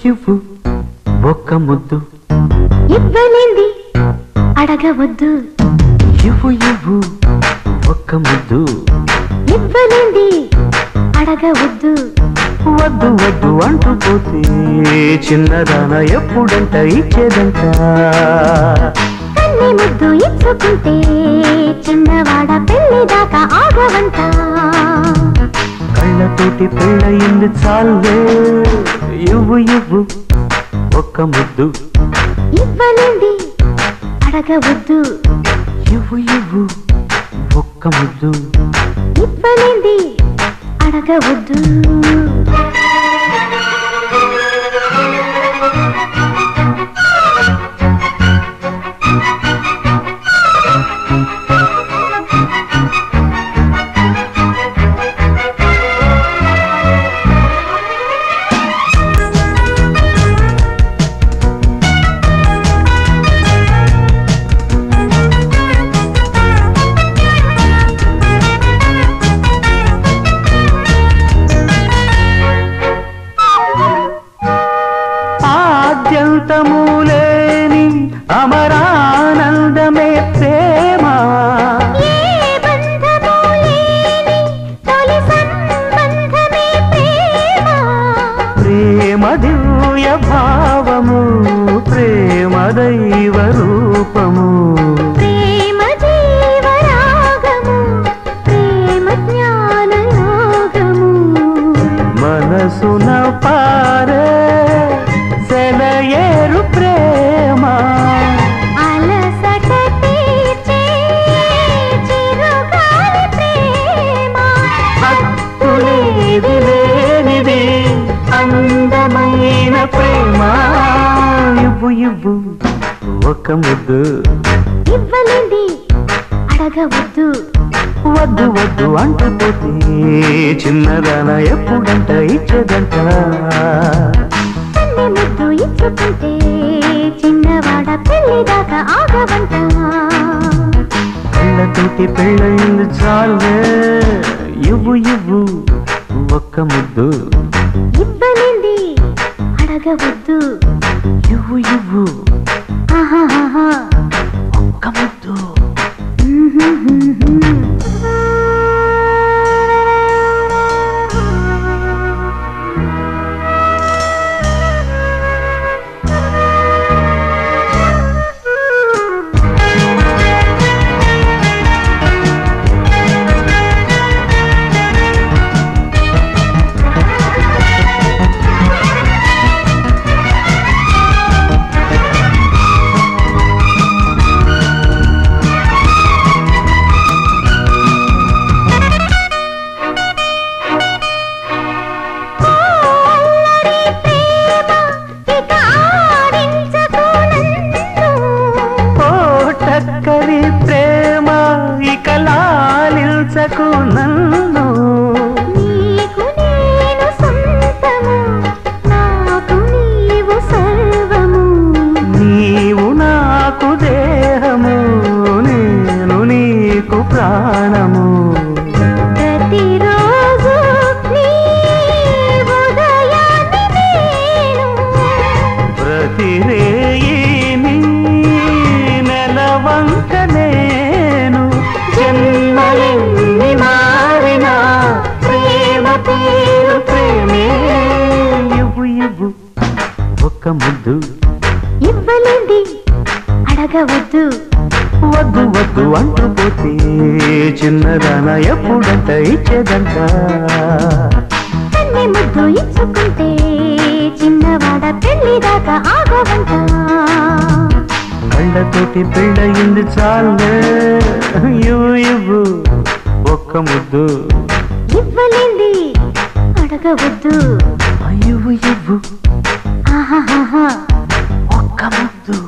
ఇవ్వు ఒక్క ముద్దు ఇవ్వలేంది అడగవద్దు ఇవ్వు ఒక్క ముద్దు ఇవ్వలేంది అడగవద్దు వద్దు వద్దు అంటూ పోతే చిన్నదాన ఎప్పుడంట ఇచ్చేదంట కన్ని ముద్దు ఇచ్చుకుంటే చిన్నవాడ పెళ్లి దాకా ఆగవంట కళ్ళతోటి పెళ్ళయింది చాలే ఇవ్వు ఒక్క ముద్దు ఇవ్వలేంది అడగవద్దు ఇవ్వు ఒక్క ముద్దు ఇవ్వలేంది అడగవద్దు ఆద్యంతములేని అమరానందమే ప్రేమ ప్రేమ దివ్య భావము ప్రేమ దైవ రూపము ప్రేమ జీవరాగము ప్రేమ జ్ఞాన యోగము మనసున పారే సెలయేరు ప్రేమ అలసట తీర్చే చిరుగాలి ప్రేమ హత్తులేది లేనిది అందమైన ప్రేమ ఇవ్వు ఒక్క ముద్దు ఇవ్వలేంది అడగవద్దు వద్దు వద్దు అంటూ పోతే చిన్నదాన ఎప్పుడంట ఇచ్చేదంట కన్ని ముద్దు ఇచ్చుకుంటే చిన్నవాడ పెళ్లి దాకా ఆగవంట కళ్ళతోటి పెళ్ళయింది చాలే ఇవ్వు ఒక్క ముద్దు ఇవ్వలేంది అడగవద్దు ఇవ్వు ఆహాహా ఒక్క ముద్దు చక్కరి ప్రేమ ఇక లాలించకు నన్ను నీకు నేను సొంతము నాకు నీవు సర్వము నీవు నాకు దేహము నేను నీకు ప్రాణము ప్రతిరోజు నీ ఉదయాన్ని నేను ప్రతిరేయి నీ నెలవంక నేను జన్మలెన్ని మారినా ప్రేమ పేరు ప్రేమే ఇవ్వు ఒక్క ముద్దు ఇవ్వలేంది అడగవద్దు వద్దు అంటూ పోతే చిన్నదాన ఎప్పుడంట ఇచ్చేదంట కన్ని ముద్దు ఇచ్చుకుంటే చిన్నవాడ పెళ్లి దాకా ఆగవంట కళ్ళతోటి పెళ్ళయింది చాలే ఇవ్వు ఒక్క ముద్దు ఇవ్వలేంది అడగవద్దు ఇవ్వు ఆహాహా ఒక్క ముద్దు